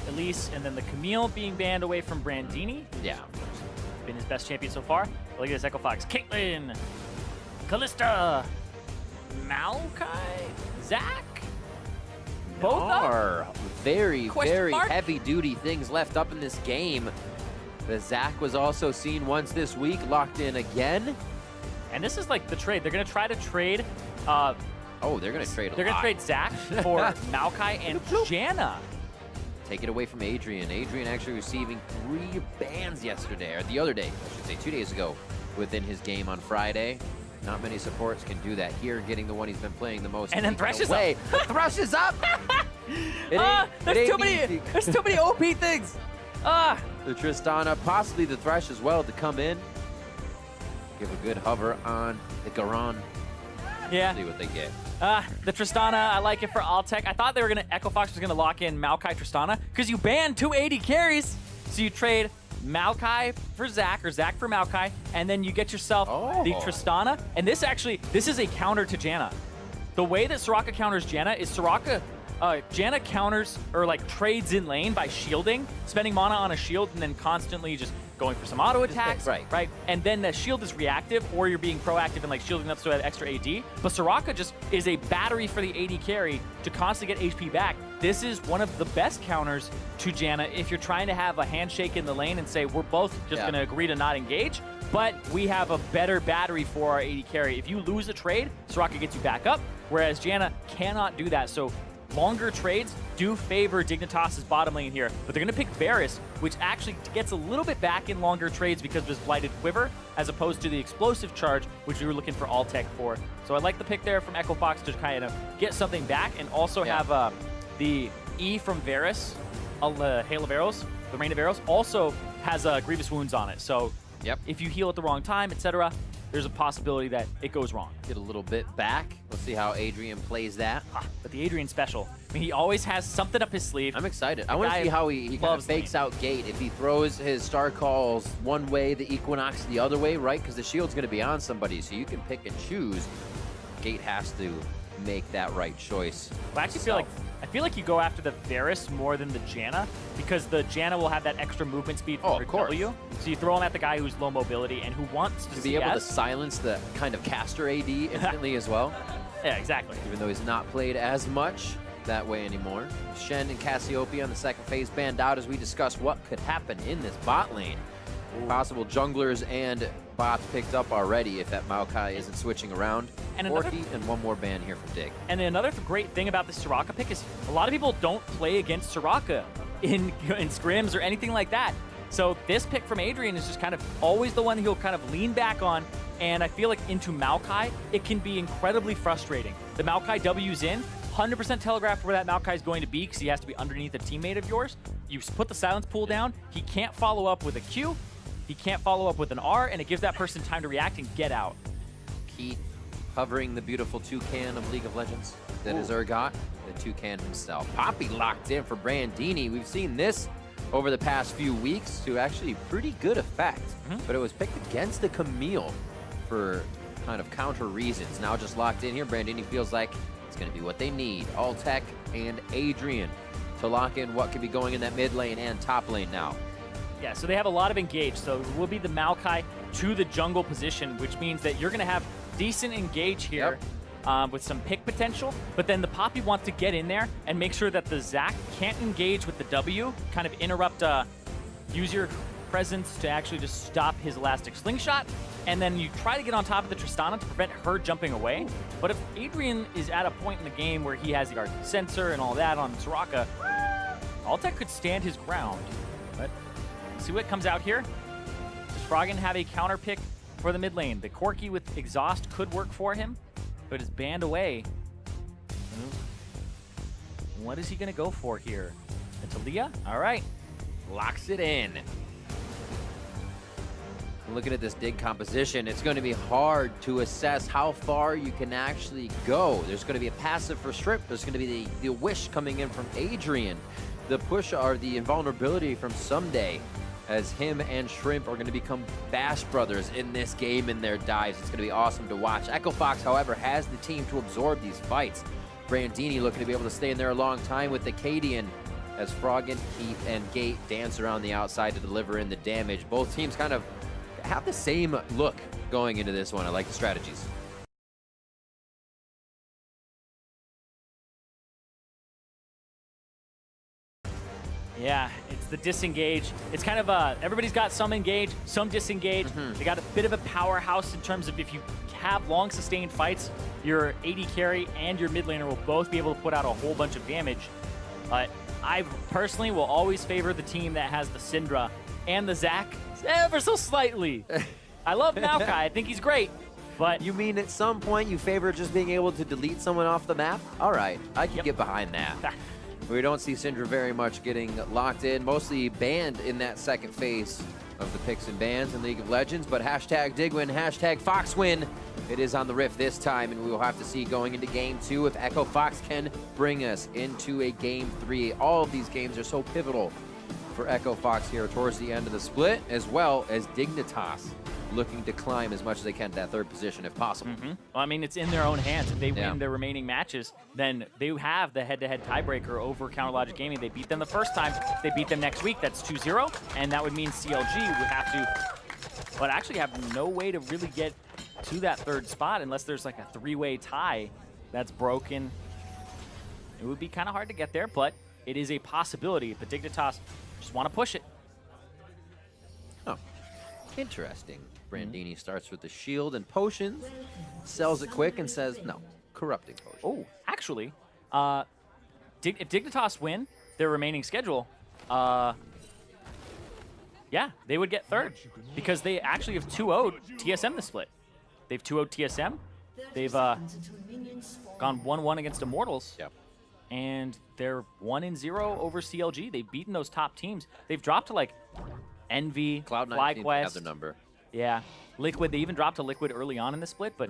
Elise, and then the Camille being banned away from Brandini. Yeah. Been his best champion so far. Look at this Echo Fox. Caitlyn, Callista, Maokai, Zach. Both are very, Question very mark? heavy-duty things left up in this game. The Zach was also seen once this week, locked in again. And this is like the trade. They're going to try to trade. Oh, they're going to trade a lot. They're going to trade Zach for Maokai and Janna. Take it away from Adrian. Adrian actually receiving 3 bans yesterday, or the other day, I should say 2 days ago, within his game on Friday. Not many supports can do that. Here, getting the one he's been playing the most. And then Thresh is away. up. Thresh is up! There's too many OP things. The Tristana, possibly the Thresh as well to come in. Give a good hover on the Garon. Yeah. See what they get. The Tristana, I like it for Altec. I thought they were going to, Echo Fox was going to lock in Maokai Tristana because you banned 280 carries. So you trade Maokai for Zach, or Zach for Maokai, and then you get yourself the Tristana. And this is a counter to Janna. The way that Soraka counters Janna is Janna counters, or like trades in lane by shielding, spending mana on a shield, and then constantly just going for some auto attacks, right? And then the shield is reactive, or you're being proactive and like shielding up so you have extra AD. But Soraka just is a battery for the AD carry to constantly get HP back. This is one of the best counters to Janna if you're trying to have a handshake in the lane and say, we're both just going to agree to not engage, but we have a better battery for our AD carry. If you lose a trade, Soraka gets you back up, whereas Janna cannot do that. So longer trades do favor Dignitas' bottom lane here, but they're going to pick Varus, which actually gets a little bit back in longer trades because of his Blighted Quiver, as opposed to the Explosive Charge, which we were looking for Altec for. So I like the pick there from Echo Fox to kind of get something back, and also have the E from Varus, Hail of Arrows, the Rain of Arrows, also has Grievous Wounds on it. So if you heal at the wrong time, etc., there's a possibility that it goes wrong. Get a little bit back. Let's see how Adrian plays that. But the Adrian special, I mean, he always has something up his sleeve. I'm excited. I want to see how he kind of fakes out Gate. If he throws his Star Calls one way, the Equinox the other way, right? Because the shield's going to be on somebody, so you can pick and choose. Gate has to make that right choice. Well, I actually feel like you go after the Varus more than the Janna, because the Janna will have that extra movement speed for W. So you throw him at the guy who's low mobility and who wants to be able to silence the kind of caster AD instantly as well. Yeah, exactly. Even though he's not played as much that way anymore. Shen and Cassiopeia on the second phase banned out as we discuss what could happen in this bot lane. Possible junglers and bots picked up already if that Maokai isn't switching around. And one more ban here from Dig. And another great thing about this Soraka pick is a lot of people don't play against Soraka in scrims or anything like that. So this pick from Adrian is just kind of always the one he'll kind of lean back on. And I feel like into Maokai, it can be incredibly frustrating. The Maokai W's in, 100% telegraphed where that Maokai is going to be because he has to be underneath a teammate of yours. You put the silence pool down, he can't follow up with a Q, he can't follow up with an R, and it gives that person time to react and get out. Keith hovering the beautiful toucan of League of Legends. That is Urgot, the toucan himself. Poppy locked in for Brandini. We've seen this over the past few weeks to actually pretty good effect, but it was picked against the Camille for kind of counter reasons. Now just locked in here, Brandini feels like it's going to be what they need. Altec and Adrian to lock in what could be going in that mid lane and top lane now. Yeah, so they have a lot of engage. So it will be the Maokai to the jungle position, which means that you're going to have decent engage here with some pick potential. But then the Poppy wants to get in there and make sure that the Zac can't engage with the W, kind of interrupt, use your presence to actually just stop his Elastic Slingshot. And then you try to get on top of the Tristana to prevent her jumping away. But if Adrian is at a point in the game where he has the Arc Sensor and all that on Soraka, Altec could stand his ground. But see what comes out here. Does Froggen have a counter pick for the mid lane? The Corki with Exhaust could work for him, but is banned away. What is he going to go for here? The Talia? All right. Locks it in. Looking at this Dig composition, it's going to be hard to assess how far you can actually go. There's going to be a passive for Strip. There's going to be the Wish coming in from Adrian. The push or the invulnerability from Someday, as him and Shrimp are going to become Bash brothers in this game in their dives. It's going to be awesome to watch. Echo Fox, however, has the team to absorb these fights. Brandini looking to be able to stay in there a long time with the Cadian as Froggen, Keith, and Gate dance around the outside to deliver in the damage. Both teams kind of have the same look going into this one. I like the strategies. Yeah, it's the disengage. It's kind of everybody's got some engage, some disengage. They got a bit of a powerhouse in terms of if you have long sustained fights, your AD carry and your mid laner will both be able to put out a whole bunch of damage. But I personally will always favor the team that has the Syndra and the Zac ever so slightly. I love Maokai. I think he's great. But you mean at some point you favor just being able to delete someone off the map? All right, I can get behind that. We don't see Syndra very much getting locked in, mostly banned in that second phase of the picks and bans in League of Legends, but hashtag Digwin, hashtag FoxWin. It is on the Rift this time, and we will have to see going into Game 2 if Echo Fox can bring us into a Game 3. All of these games are so pivotal for Echo Fox here towards the end of the split, as well as Dignitas looking to climb as much as they can to that third position if possible. Well, I mean, it's in their own hands. If they win their remaining matches, then they have the head-to-head tiebreaker over Counterlogic Gaming. They beat them the first time. If they beat them next week, that's 2-0, and that would mean CLG would have to, but actually have no way to really get to that third spot unless there's like a three-way tie that's broken. It would be kind of hard to get there, but it is a possibility. But Dignitas just want to push it. Oh, interesting. Brandini starts with the shield and potions, sells it quick and says, no, corrupting potion. Oh, actually, if Dignitas win their remaining schedule, yeah, they would get third because they actually have 2-0'd TSM this split. They've 2-0'd TSM. They've gone 1-1 against Immortals. Yep. And they're 1-0 over CLG. They've beaten those top teams. They've dropped to like Envy, FlyQuest. Have the number. Yeah, Liquid, they even dropped to Liquid early on in the split, but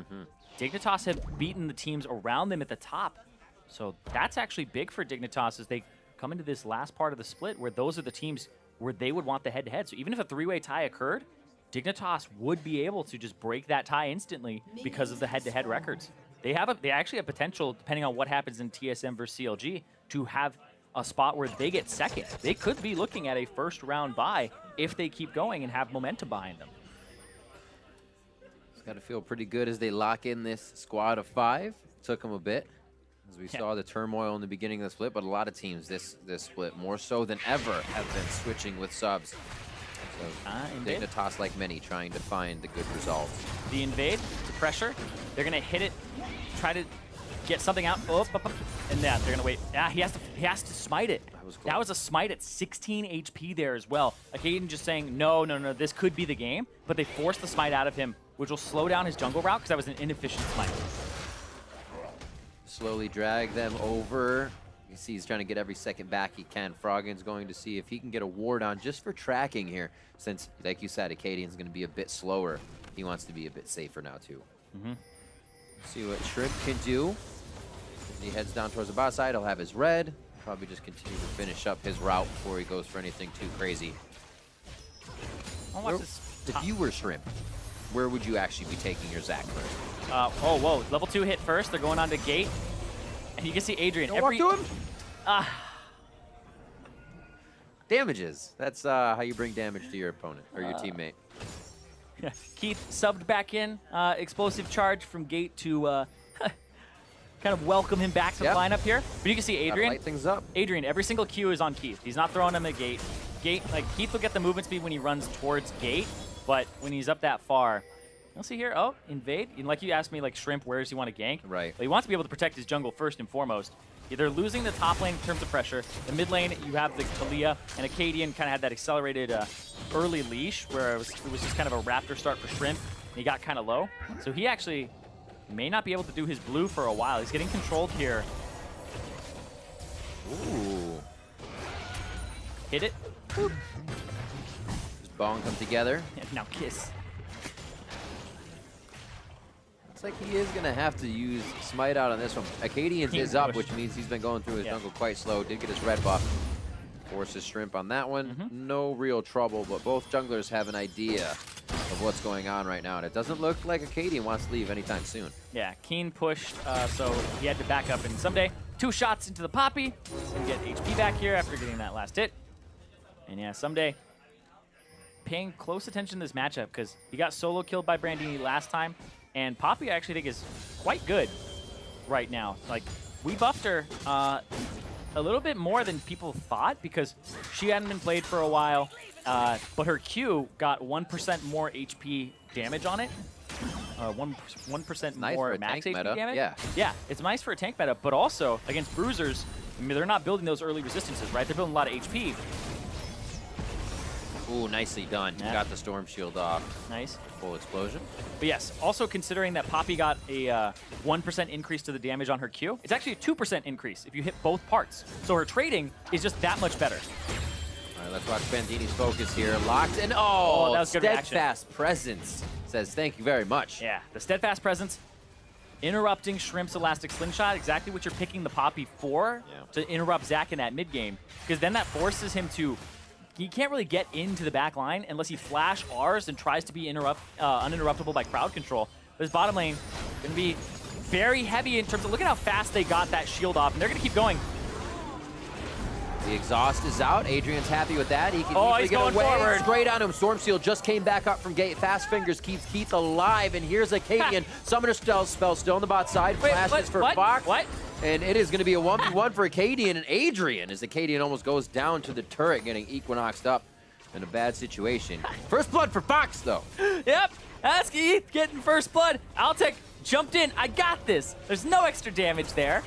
Dignitas have beaten the teams around them at the top. So that's actually big for Dignitas as they come into this last part of the split where those are the teams where they would want the head-to-head. So even if a three-way tie occurred, Dignitas would be able to just break that tie instantly because of the head-to-head records. They actually have potential, depending on what happens in TSM versus CLG, to have a spot where they get second. They could be looking at a first-round bye if they keep going and have momentum behind them. Got to feel pretty good as they lock in this squad of 5. Took them a bit, as we saw the turmoil in the beginning of the split, but a lot of teams this split, more so than ever, have been switching with subs. So Dignitas, like many, trying to find the good results. The invade, to pressure, they're going to hit it, try to get something out, and they're going to wait. Yeah, he has to smite it. That was a smite at 16 HP there as well. Like Aiden just saying, no, this could be the game, but they forced the smite out of him, which will slow down his jungle route because that was an inefficient smite. Slowly drag them over. You see he's trying to get every second back he can. Froggen's going to see if he can get a ward on just for tracking here, since, like you said, Acadian's going to be a bit slower. He wants to be a bit safer now, too. See what Shrimp can do. As he heads down towards the bot side, he'll have his red. Probably just continue to finish up his route before he goes for anything too crazy. If you were Shrimp, where would you actually be taking your Zac first? Oh, whoa. Level 2 hit first. They're going on to Gate. And you can see Adrian. Don't walk to him? Damages. That's how you bring damage to your opponent or your teammate. Keith subbed back in. Explosive charge from Gate to kind of welcome him back to the lineup here. But you can see Adrian. Light things up. Adrian, every single Q is on Keith. He's not throwing him at Gate. Like Keith will get the movement speed when he runs towards Gate, but when he's up that far, you'll see here, invade. And like you asked me, like Shrimp, where does he want to gank? Right. But he wants to be able to protect his jungle first and foremost. They're losing the top lane in terms of pressure. The mid lane, you have the Talia, and Acadian kind of had that accelerated early leash where it was just kind of a raptor start for Shrimp, and he got kind of low. So he actually may not be able to do his blue for a while. He's getting controlled here. Ooh. Hit it. Boop. Just bong come together. Now kiss. Looks like he is going to have to use Smite out on this one. Acadian's is up, which means he's been going through his jungle quite slow. Did get his red buff. Forces Shrimp on that one. No real trouble, but both junglers have an idea of what's going on right now, and it doesn't look like Acadian wants to leave anytime soon. Yeah, Keen pushed, so he had to back up, and someday 2 shots into the Poppy. He's gonna get HP back here after getting that last hit. And yeah, Someday paying close attention to this matchup because he got solo killed by Brandini last time, and Poppy I actually think is quite good right now. Like, we buffed her a little bit more than people thought because she hadn't been played for a while, but her Q got 1% more HP damage on it. 1% nice more max HP meta. damage. Yeah. Yeah, it's nice for a tank meta, but also against bruisers, I mean, they're not building those early resistances, right? They're building a lot of HP. Ooh, nicely done. Yeah. Got the storm shield off. Nice. Full explosion. But yes, also considering that Poppy got a 1% increase to the damage on her Q, it's actually a 2% increase if you hit both parts. So her trading is just that much better. All right, let's watch Bandini's focus here. Locked in. Oh, that was good reaction. Steadfast Presence says thank you very much. Yeah, the Steadfast Presence, interrupting Shrimp's Elastic Slingshot, exactly what you're picking the Poppy for, to interrupt Zac in that mid game. Because then that forces him to, he can't really get into the back line unless he flash Rs and tries to be uninterruptible by crowd control. But his bottom lane going to be very heavy in terms of, look at how fast they got that shield off, and they're going to keep going. The exhaust is out. Adrian's happy with that. He can he's get going away. forward. Straight on him. Storm Shield just came back up from gate. Fast Fingers keeps Keith alive, and here's Acadian. Summoner spell still on the bot side. Flashes for Fox. What? And it is going to be a 1v1 for Acadian and Adrian as Acadian almost goes down to the turret, getting Equinoxed up in a bad situation. First blood for Fox, though. Yep, that's Keith getting first blood. Altec jumped in. I got this. There's no extra damage there.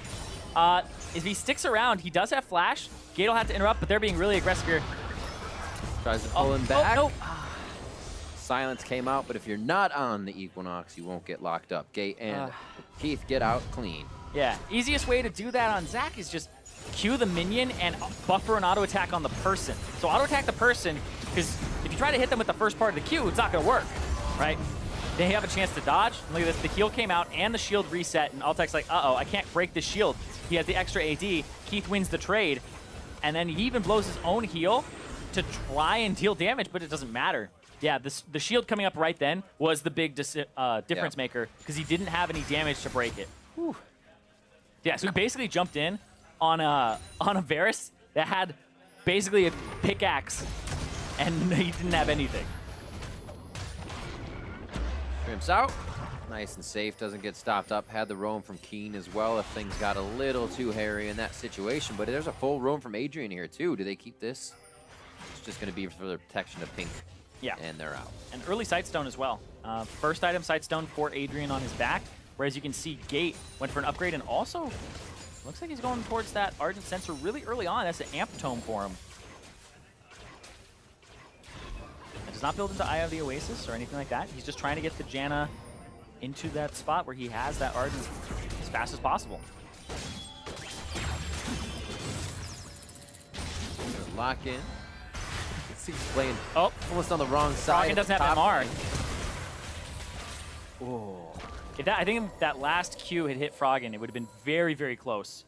If he sticks around, he does have flash. Gate will have to interrupt, but they're being really aggressive here. Tries to pull him back. No. Silence came out, but if you're not on the Equinox, you won't get locked up. Gate and Keith get out clean. Yeah, easiest way to do that on Zac is just Q the minion and buffer an auto attack on the person. So auto attack the person, because if you try to hit them with the first part of the Q, it's not gonna work, right? They have a chance to dodge. Look at this, the heal came out and the shield reset, and Altec's like, uh-oh, I can't break the shield. He has the extra AD. Keith wins the trade, and then he even blows his own heal to try and deal damage, but it doesn't matter. Yeah, the shield coming up right then was the big difference maker, because he didn't have any damage to break it. Whew. Yeah, so he basically jumped in on a Varus that had basically a pickaxe, and he didn't have anything. Shrimps out. Nice and safe, doesn't get stopped up. Had the roam from Keen as well if things got a little too hairy in that situation, but there's a full roam from Adrian here too. Do they keep this? It's just going to be for the protection of Pink. Yeah. And they're out. And early Sightstone as well. First item, Sightstone for Adrian on his back, whereas you can see Gate went for an upgrade, and also looks like he's going towards that Ardent Sensor really early on. That's an Amp Tome for him. It does not build into Eye of the Oasis or anything like that. He's just trying to get the Janna into that spot where he has that Ardent as fast as possible. Lock in. He's playing almost on the wrong side. Froggen doesn't have MR. Oh. I think if that last Q had hit Froggen, it would have been very, very close.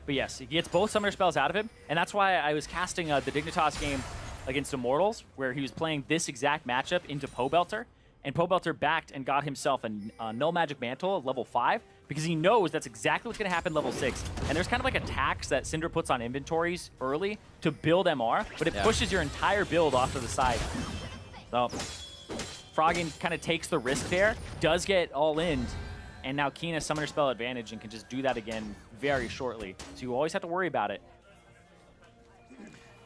But yes, he gets both Summoner spells out of him, and that's why I was casting the Dignitas game against Immortals, where he was playing this exact matchup into Pobelter, and Pobelter backed and got himself a Null Magic Mantle at level 5, because he knows that's exactly what's going to happen level 6. And there's kind of like a tax that Syndra puts on inventories early to build MR, but it pushes your entire build off to the side. So Froggen kind of takes the risk there, does get all in, and now Keen has Summoner Spell advantage and can just do that again very shortly. So you always have to worry about it.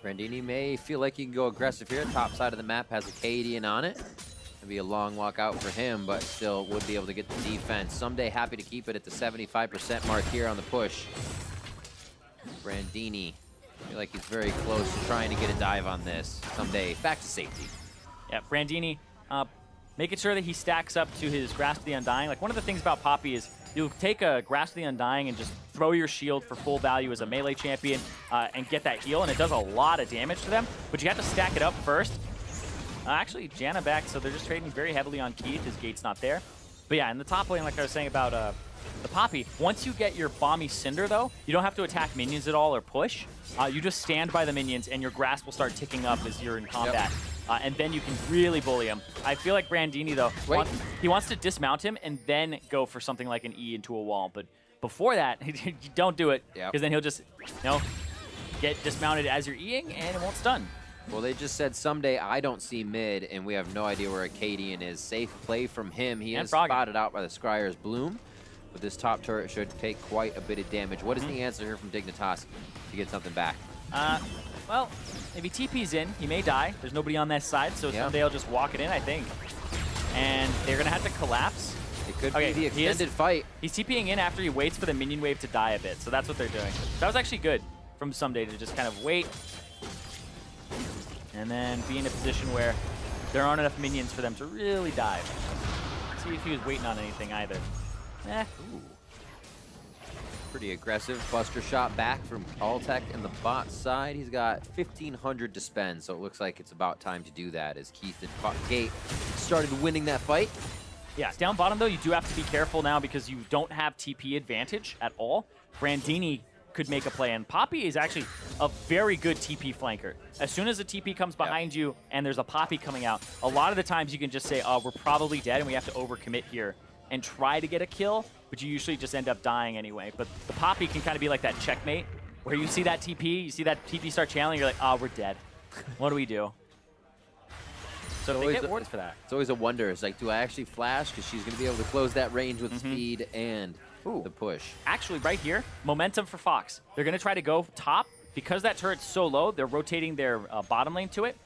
Brandini may feel like he can go aggressive here. Top side of the map has Acadian on it. It'll be a long walk out for him, but still would be able to get the defense. Someday happy to keep it at the 75% mark here on the push. Brandini, I feel like he's very close to trying to get a dive on this. Someday back to safety. Yeah, Brandini making sure that he stacks up to his Grasp of the Undying. Like, one of the things about Poppy is you'll take a Grasp of the Undying and just throw your shield for full value as a melee champion and get that heal, and it does a lot of damage to them, but you have to stack it up first. Actually, Janna back, so they're just trading very heavily on Keith. His Gate's not there. But yeah, in the top lane, like I was saying about the Poppy, once you get your Bomby Cinder, though, you don't have to attack minions at all or push. You just stand by the minions, and your Grasp will start ticking up as you're in combat. And then you can really bully him. I feel like Brandini, though, he wants to dismount him and then go for something like an E into a wall. But before that, you don't do it, Yep. because then he'll just, get dismounted as you're Eing, and it won't stun. Well, they just said someday I don't see mid, and we have no idea where Acadian is. Safe play from him. He is Froggen. spotted out by the Scryer's Bloom, but this top turret should take quite a bit of damage. What is the answer here from Dignitas to get something back? Well, if he TP's in, he may die. There's nobody on that side, so someday he'll just walk it in, I think. And they're going to have to collapse. It could be the extended fight. He's TPing in after he waits for the minion wave to die a bit, so that's what they're doing. That was actually good from Someday to just kind of wait and then be in a position where there aren't enough minions for them to really dive. See if he was waiting on anything either. Ooh. Pretty aggressive. Buster shot back from Altec in the bot side. He's got 1,500 to spend, so it looks like it's about time to do that as Keith and Gate started winning that fight. Yeah, down bottom, though, you do have to be careful now because you don't have TP advantage at all. Brandini could make a play, and Poppy is actually a very good TP flanker. As soon as a TP comes behind you and there's a Poppy coming out, a lot of the times you can just say, oh, we're probably dead and we have to overcommit here and try to get a kill, but you usually just end up dying anyway. But the Poppy can kind of be like that checkmate, where you see that TP, you see that TP start channeling, you're like, oh, we're dead. What do we do? So they get wards for that. It's always a wonder. It's like, do I actually flash? Because she's going to be able to close that range with speed and the push. Actually, right here, momentum for Fox. They're going to try to go top. Because that turret's so low, they're rotating their bottom lane to it.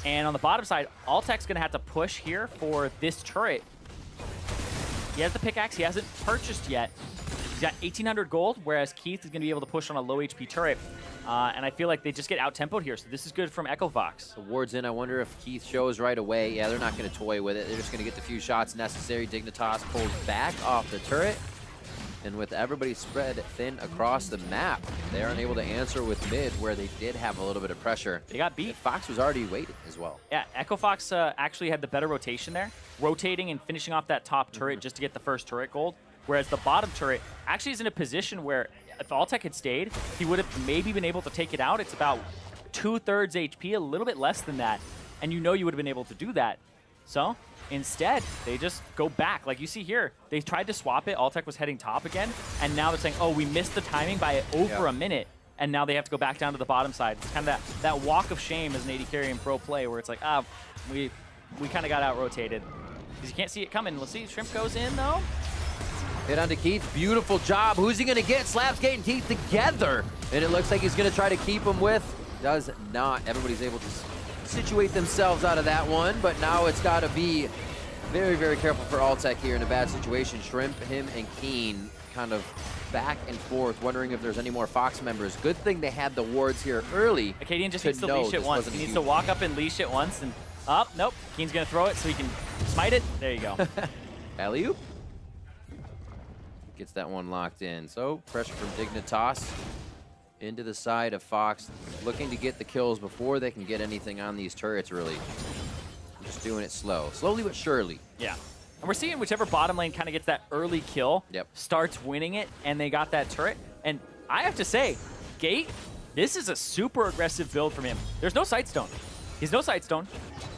And on the bottom side, Altec's going to have to push here for this turret. He has the pickaxe. He hasn't purchased yet. He's got 1,800 gold, whereas Keith is going to be able to push on a low HP turret. And I feel like they just get out-tempoed here, so this is good from Echo Fox. The ward's in. I wonder if Keith shows right away. Yeah, they're not going to toy with it. They're just going to get the few shots necessary. Dignitas pulls back off the turret. And with everybody spread thin across the map, they aren't able to answer with mid, where they did have a little bit of pressure. They got beat. And Fox was already waiting as well. Yeah, Echo Fox actually had the better rotation there, rotating and finishing off that top turret just to get the first turret gold, whereas the bottom turret actually is in a position where if Altec had stayed, he would have maybe been able to take it out. It's about 2/3 HP, a little bit less than that, and you know you would have been able to do that. So instead, they just go back. Like you see here, they tried to swap it. Altec was heading top again, and now they're saying, oh, we missed the timing by over a minute, and now they have to go back down to the bottom side. It's kind of that walk of shame as an AD carry in pro play, where it's like, we kind of got out-rotated. Because you can't see it coming. Let's see, Shrimp goes in, though. Hit onto Keith. Beautiful job. Who's he going to get? Slaps Gate and Keith together. And it looks like he's going to try to keep him with. Does not. Everybody's able to situate themselves out of that one, but now it's got to be very, very careful for Altec here in a bad situation. Shrimp, him, and Keen kind of back and forth, wondering if there's any more Fox members. Good thing they had the wards here early. Acadian just needs to leash it once. He needs to walk up and leash it once, and nope. Keen's going to throw it so he can smite it. There you go. Alley-oop. Gets that one locked in. So pressure from Dignitas into the side of Fox, looking to get the kills before they can get anything on these turrets, really. Just doing it slowly but surely. Yeah. And we're seeing whichever bottom lane kind of gets that early kill, starts winning it, and they got that turret. And I have to say, Gate, this is a super aggressive build from him. There's no Sightstone. He's no Sightstone.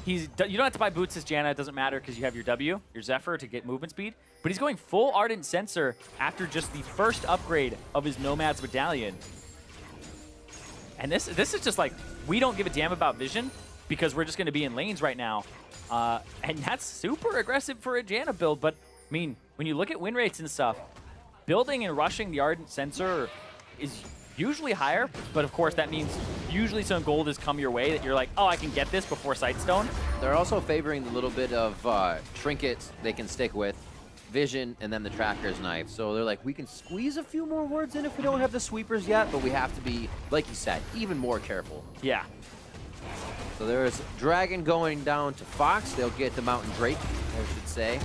You don't have to buy boots as Janna. It doesn't matter because you have your W, your Zephyr to get movement speed. But he's going full Ardent Sensor after just the first upgrade of his Nomad's Medallion. And this is just like, we don't give a damn about vision because we're just going to be in lanes right now. And that's super aggressive for a Janna build. But, I mean, when you look at win rates and stuff, building and rushing the Ardent Sensor is usually higher. But, of course, that means usually some gold has come your way that you're like, oh, I can get this before Sightstone. They're also favoring the little bit of trinkets they can stick with, vision, and then the Tracker's Knife. So they're like, we can squeeze a few more wards in if we don't have the sweepers yet, but we have to be, like you said, even more careful. Yeah. So there's Dragon going down to Fox. They'll get the Mountain Drake, I should say.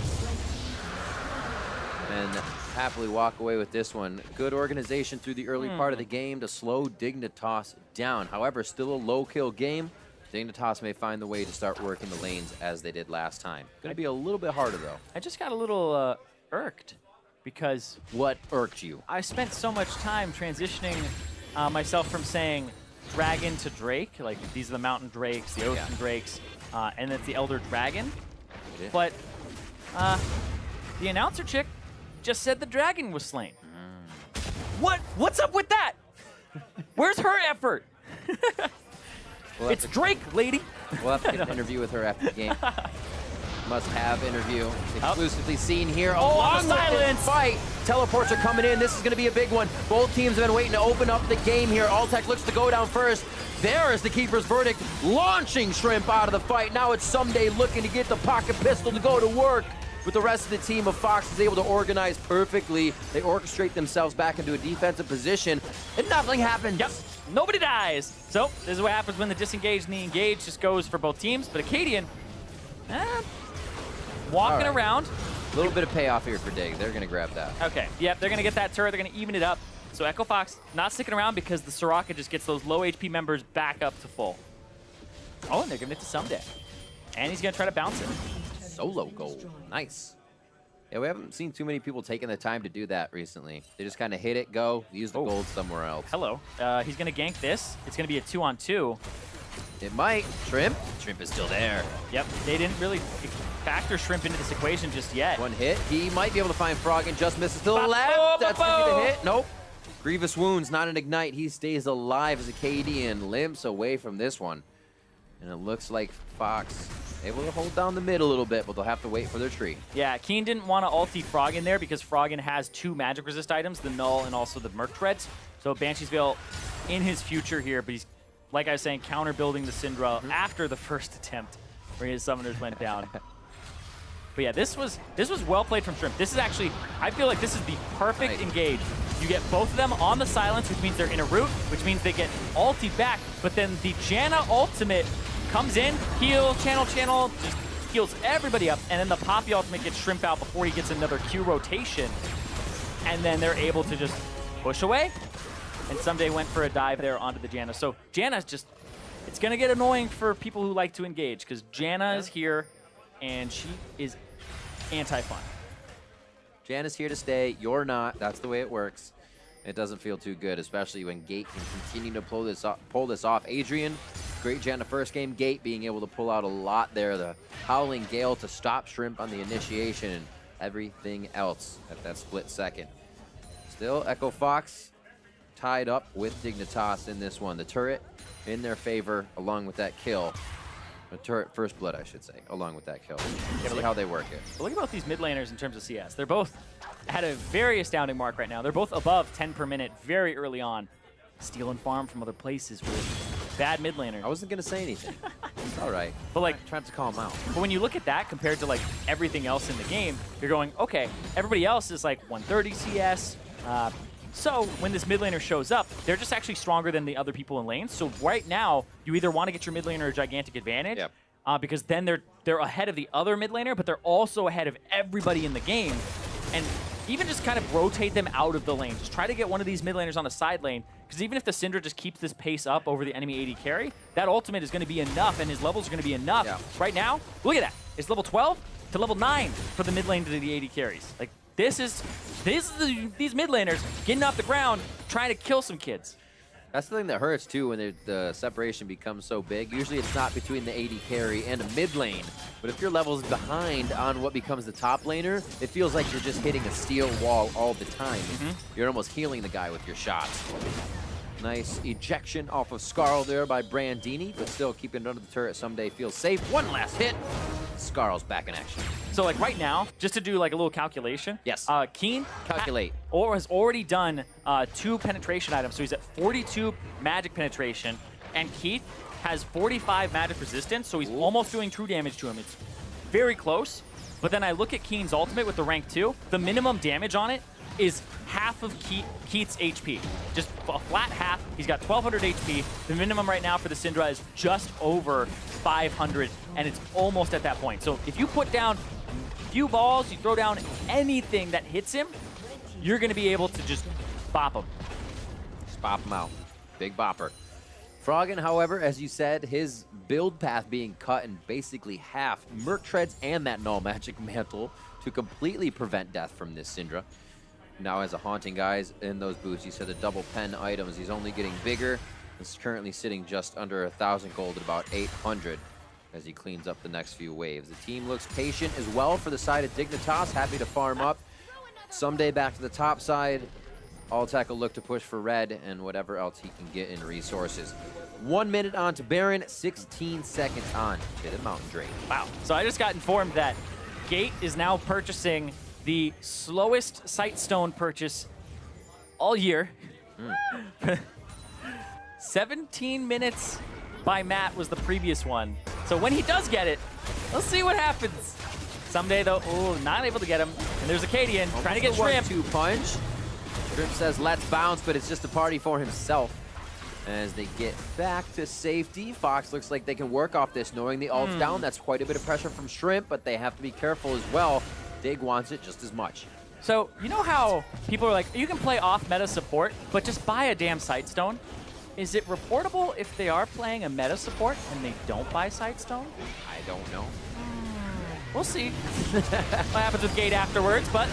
And happily walk away with this one. Good organization through the early part of the game to slow Dignitas down. However, still a low kill game. Dignitas may find the way to start working the lanes as they did last time. Going to be a little bit harder, though. I just got a little irked because... What irked you? I spent so much time transitioning myself from saying Dragon to Drake. Like, these are the Mountain Drakes, the Ocean Drakes, and it's the Elder Dragon. But the announcer chick just said the dragon was slain. What's up with that? Where's her effort? It's Drake, lady. We'll have to get an interview with her after the game. Must-have interview. Exclusively seen here. Along the silence. Fight. Teleports are coming in. This is going to be a big one. Both teams have been waiting to open up the game here. Alltech looks to go down first. There is the keeper's verdict, launching Shrimp out of the fight. Now it's Someday looking to get the pocket pistol to go to work. With the rest of the team of Fox is able to organize perfectly. They orchestrate themselves back into a defensive position, and nothing happens. Yep, nobody dies. So this is what happens when the disengage and the engage just goes for both teams. But Acadian, walking around. A little bit of payoff here for Dig. They're going to grab that. Okay, yep, they're going to get that turret. They're going to even it up. So Echo Fox not sticking around because the Soraka just gets those low HP members back up to full. Oh, and they're giving it to Someday. And he's going to try to bounce it. Solo gold. Nice. Yeah, we haven't seen too many people taking the time to do that recently. They just kind of hit it, go, use the gold somewhere else. Hello. He's going to gank this. It's going to be a 2-on-2. It might. Shrimp. Shrimp is still there. Yep, they didn't really factor Shrimp into this equation just yet. One hit. He might be able to find Frog and just misses to the left. That's going to be the hit. Nope. Grievous wounds, not an ignite. He stays alive as Acadian limps away from this one. And it looks like Fox able to hold down the mid a little bit, but they'll have to wait for their tree. Yeah, Keen didn't want to ulti Froggen there because Froggen has 2 magic resist items, the Null and also the Merc Treads. So Banshee's Veil in his future here, but he's, like I was saying, counter building the Syndra after the first attempt where his summoners went down. But yeah, this was well played from Shrimp. This is actually, I feel like this is the perfect engage. You get both of them on the silence, which means they're in a route, which means they get ulti back, but then the Janna ultimate comes in, heal, channel, just heals everybody up, and then the Poppy ultimate gets Shrimp out before he gets another Q rotation, and then they're able to just push away, and Someday went for a dive there onto the Janna. So Janna's just, it's going to get annoying for people who like to engage, because Janna is here, and she is anti-fun. Janna's here to stay. You're not. That's the way it works. It doesn't feel too good, especially when Gate can continue to pull this off. Adrian, great Janna first game. Gate being able to pull out a lot there. The Howling Gale to stop Shrimp on the initiation and everything else at that split second. Still, Echo Fox tied up with Dignitas in this one. The turret in their favor along with that kill. The turret first blood, I should say, along with that kill. Yeah, see how they work it. But look at both these mid laners in terms of CS. They're both at a very astounding mark right now. They're both above 10 per minute very early on. Steal and farm from other places with bad mid laner. I wasn't going to say anything. It's all right. But like, trying to call them out. But when you look at that compared to like everything else in the game, you're going, okay, everybody else is like 130 CS. So when this mid laner shows up, they're just actually stronger than the other people in lanes. So right now, you either want to get your mid laner a gigantic advantage, because then they're ahead of the other mid laner, but they're also ahead of everybody in the game. And even just kind of rotate them out of the lane. Just try to get one of these mid laners on the side lane, because even if the Syndra just keeps this pace up over the enemy AD carry, that ultimate is going to be enough, and his levels are going to be enough. Yeah. Right now, look at that. It's level 12 to level 9 for the mid lane to the AD carries. Like, these mid laners getting off the ground, trying to kill some kids. That's the thing that hurts too when the separation becomes so big. Usually it's not between the AD carry and a mid lane, but if your level's behind on what becomes the top laner, it feels like you're just hitting a steel wall all the time. You're almost healing the guy with your shots. Nice ejection off of Skarl there by Brandini, but still keeping it under the turret. Someday feels safe. One last hit. Skarl's back in action. So like right now, just to do like a little calculation. Yes. Keen calculate has already done 2 penetration items, so he's at 42 magic penetration, and Keith has 45 magic resistance, so he's almost doing true damage to him. It's very close. But then I look at Keen's ultimate with the rank 2. The minimum damage on it is half of Keith's HP. Just a flat half. He's got 1,200 HP. The minimum right now for the Syndra is just over 500, and it's almost at that point. So if you put down a few balls, you throw down anything that hits him, you're going to be able to just bop him. Just bop him out. Big bopper. Froggen, however, as you said, his build path being cut in basically half. Merc Treads and that Null Magic Mantle to completely prevent death from this Syndra. Now as a Haunting guys in those boots, you said the double pen items, he's only getting bigger. He's currently sitting just under 1,000 gold at about 800 as he cleans up the next few waves. The team looks patient as well for the side of Dignitas, happy to farm up. Someday back to the top side. Alltech will look to push for red and whatever else he can get in resources. 1 minute on to Baron, 16 seconds on to the Mountain Drake. Wow. So I just got informed that Gate is now purchasing the slowest Sightstone purchase all year. 17 minutes by Matt was the previous one. So when he does get it, let's see what happens. Someday, though, not able to get him. And there's Acadian trying to get Shrimp. 1-2 punch. Shrimp says, let's bounce, but it's just a party for himself. As they get back to safety, Fox looks like they can work off this, knowing the ult's down. That's quite a bit of pressure from Shrimp, but they have to be careful as well. Dig wants it just as much. So, you know how people are like, you can play off-meta support, but just buy a damn Sightstone? Is it reportable if they are playing a meta support and they don't buy Sightstone? I don't know. We'll see what happens with Gate afterwards, but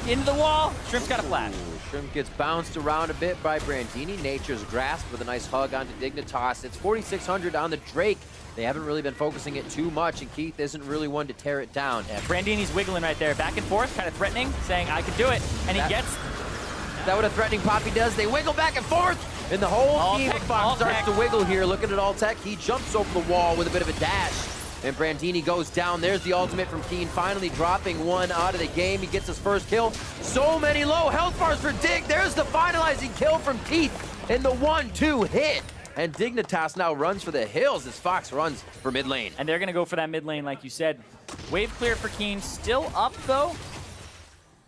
into the wall. Shrimp's got a flash. Shrimp gets bounced around a bit by Brandini. Nature's Grasp with a nice hug onto Dignitas. It's 4,600 on the Drake. They haven't really been focusing it too much, and Keith isn't really one to tear it down. Yeah, Brandini's wiggling right there, back and forth, kind of threatening, saying, I can do it, and he gets... Is that what a threatening Poppy does? They wiggle back and forth, and the whole team of Fox starts to wiggle here. Looking at Alltech, he jumps over the wall with a bit of a dash. And Brandini goes down. There's the ultimate from Keen, finally dropping one out of the game. He gets his first kill. So many low health bars for Dig. There's the finalizing kill from Keith in the 1-2 hit. And Dignitas now runs for the hills as Fox runs for mid lane. And they're going to go for that mid lane, like you said. Wave clear for Keen. Still up, though.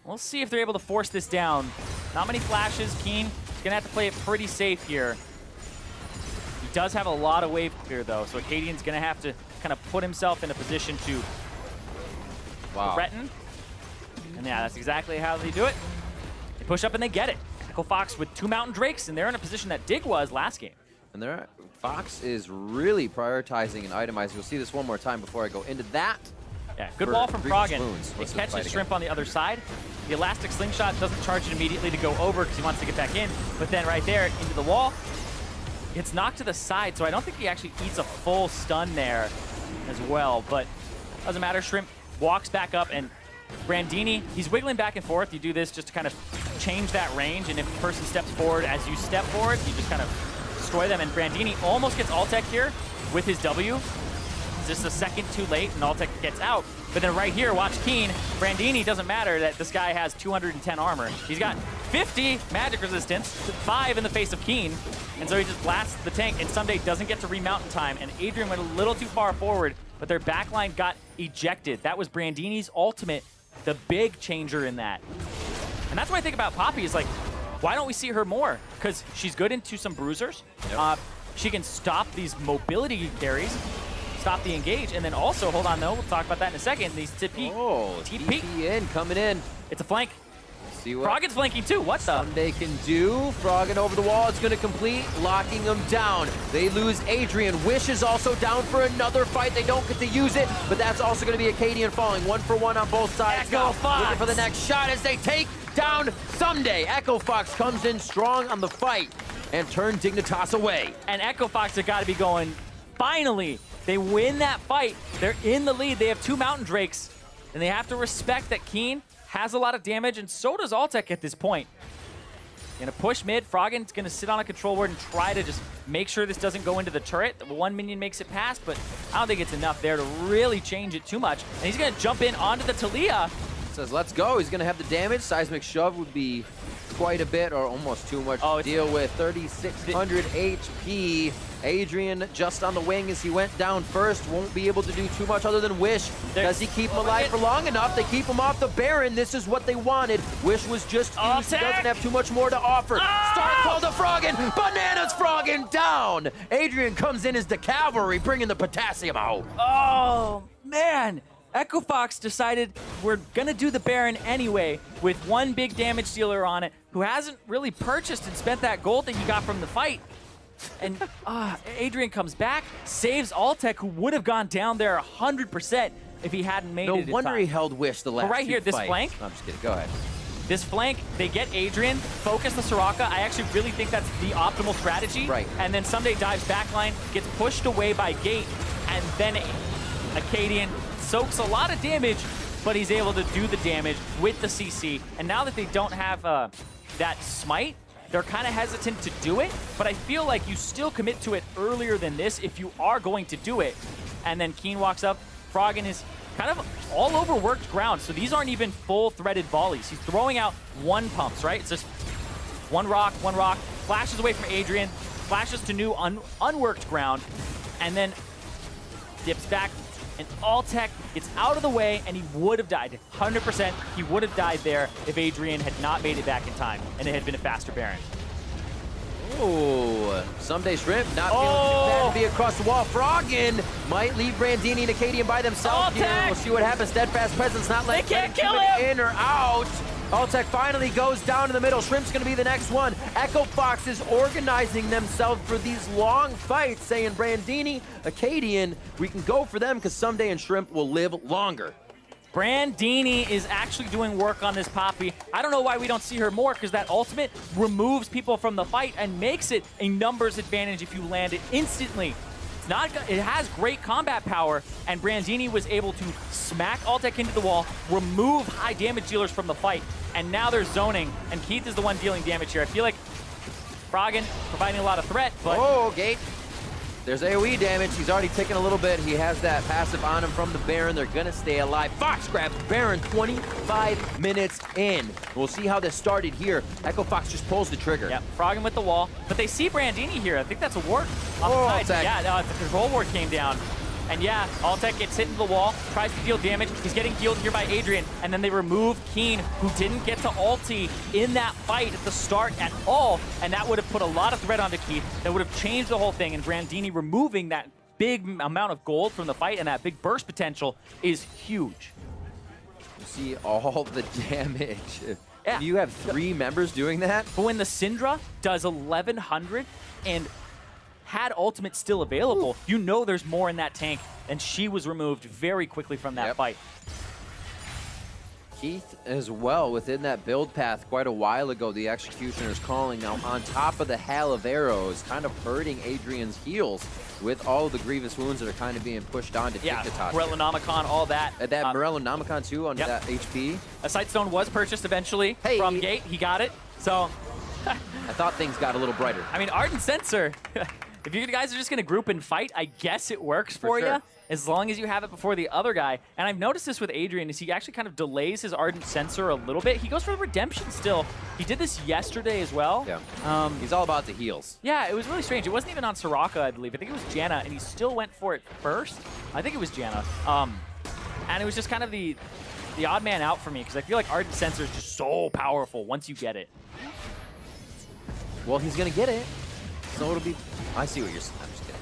We'll see if they're able to force this down. Not many flashes. Keen is going to have to play it pretty safe here. He does have a lot of wave clear, though, so Acadian's going to have to kind of put himself in a position to threaten. And yeah, that's exactly how they do it. They push up and they get it. Echo Fox with 2 Mountain Drakes, and they're in a position that Dig was last game. And Fox is really prioritizing and itemizing. You'll see this one more time before I go into that. Yeah, good wall from Froggen. It catches Shrimp on the other side. The Elastic Slingshot doesn't charge it immediately to go over because he wants to get back in. But then right there, into the wall, gets knocked to the side, so I don't think he actually eats a full stun there as well. But doesn't matter. Shrimp walks back up, and Brandini, he's wiggling back and forth. You do this just to kind of change that range, and if the person steps forward as you step forward, you just kind of destroy them. And Brandini almost gets Alltech here with his W. It's just a second too late, and Alltech gets out. But then right here, watch Keen. Brandini, doesn't matter that this guy has 210 armor. He's got 50 magic resistance, 5 in the face of Keen. And so he just blasts the tank, and Someday doesn't get to remount in time. And Adrian went a little too far forward, but their backline got ejected. That was Brandini's ultimate, the big changer in that. And that's what I think about Poppy is like, why don't we see her more? Because she's good into some bruisers. Yep. She can stop these mobility carries, stop the engage, and then also, hold on though, we'll talk about that in a second, these TP. Oh, TP in, coming in. It's a flank. See what Froggen's flanking too, what the? Someday can do. Froggen over the wall, it's gonna complete, locking them down. They lose Adrian. Wish is also down for another fight. They don't get to use it, but that's also gonna be Acadian falling. 1-for-1 on both sides. Echo Fox looking for the next shot as they take down Someday. Echo Fox comes in strong on the fight and turn Dignitas away. And Echo Fox have got to be going, finally, they win that fight. They're in the lead. They have 2 Mountain Drakes, and they have to respect that Keen has a lot of damage, and so does Alltech at this point. Gonna push mid. Froggen's gonna sit on a control ward and try to just make sure this doesn't go into the turret. The 1 minion makes it past, but I don't think it's enough there to really change it too much. And he's gonna jump in onto the Talia. Says, let's go. He's gonna have the damage. Seismic Shove would be quite a bit, or almost too much to deal with. 3,600 HP. Adrian just on the wing as he went down first. Won't be able to do too much other than Wish. Does he keep him alive for long enough? They keep him off the Baron. This is what they wanted. Wish was just used. He doesn't have too much more to offer. Start call to Froggen. Bananas Froggen down. Adrian comes in as the cavalry, bringing the potassium out. Oh, man. Echo Fox decided we're going to do the Baron anyway with 1 big damage dealer on it who hasn't really purchased and spent that gold that he got from the fight. And Adrian comes back, saves Alltech, who would have gone down there 100% if he hadn't made it. No wonder he held Wish the last right here, this fights. flank. I'm just kidding. Go ahead. This flank, they get Adrian, focus the Soraka. I actually really think that's the optimal strategy. Right. And then Someday dives backline, gets pushed away by Gate, and then Acadian soaks a lot of damage, but he's able to do the damage with the CC. And now that they don't have that smite, they're kind of hesitant to do it, but I feel like you still commit to it earlier than this if you are going to do it. And then Keen walks up. Froggen is kind of all over worked ground, so these aren't even full threaded volleys. He's throwing out one pumps, right? It's just one rock, flashes away from Adrian, flashes to new unworked ground, and then dips back. And Alltech gets out of the way, and he would have died. 100%, he would have died there if Adrian had not made it back in time, and it had been a faster Baron. Oh, Someday Shrimp not feeling too bad to be across the wall. Froggen might leave Brandini and Acadian by themselves here. We'll see what happens. Steadfast Presence not letting can't kill him. In or out. Alltech finally goes down in the middle. Shrimp's going to be the next one. Echo Fox is organizing themselves for these long fights, saying, Brandini, Acadian, we can go for them because Someday and Shrimp will live longer. Brandini is actually doing work on this Poppy. I don't know why we don't see her more, because that ultimate removes people from the fight and makes it a numbers advantage if you land it instantly. It has great combat power, and Brandini was able to smack Alltech into the wall, remove high damage dealers from the fight, and now they're zoning, and Keith is the one dealing damage here. I feel like Froggen providing a lot of threat, but... Oh, Gate. There's AoE damage. He's already taken a little bit. He has that passive on him from the Baron. They're going to stay alive. Fox grabs Baron 25 minutes in. We'll see how this started here. Echo Fox just pulls the trigger. Yep, Froggen with the wall. But they see Brandini here. I think that's a ward off the side. Yeah, no, the control ward came down. And yeah, Alltech gets hit into the wall, tries to deal damage. He's getting healed here by Adrian. And then they remove Keen, who didn't get to ulti in that fight at the start at all. And that would have put a lot of threat onto Keith. That would have changed the whole thing. And Brandini removing that big amount of gold from the fight and that big burst potential is huge. You see all the damage. Yeah. You have 3 members doing that? But when the Syndra does 1100 and had ultimate still available, you know there's more in that tank, and she was removed very quickly from that fight. Keith as well within that build path quite a while ago. The Executioner's calling now on top of the hail of arrows, kind of hurting Adrian's heals with all of the grievous wounds that are kind of being pushed onto Dignitas. Morellonomicon, all that. That Morellonomicon too on that HP. A Sightstone was purchased eventually from Gate. He got it, so... I thought things got a little brighter. I mean, Ardent Sensor... If you guys are just going to group and fight, I guess it works for you, as long as you have it before the other guy. And I've noticed this with Adrian, is he actually kind of delays his Ardent Sensor a little bit. He goes for the Redemption still. He did this yesterday as well. Yeah. He's all about the heals. Yeah, it was really strange. It wasn't even on Soraka, I believe. I think it was Janna, and he still went for it first. I think it was Janna. And it was just kind of the odd man out for me, because I feel like Ardent Sensor is just so powerful once you get it. Well, he's going to get it. So it'll be... I see what you're saying. I'm just kidding.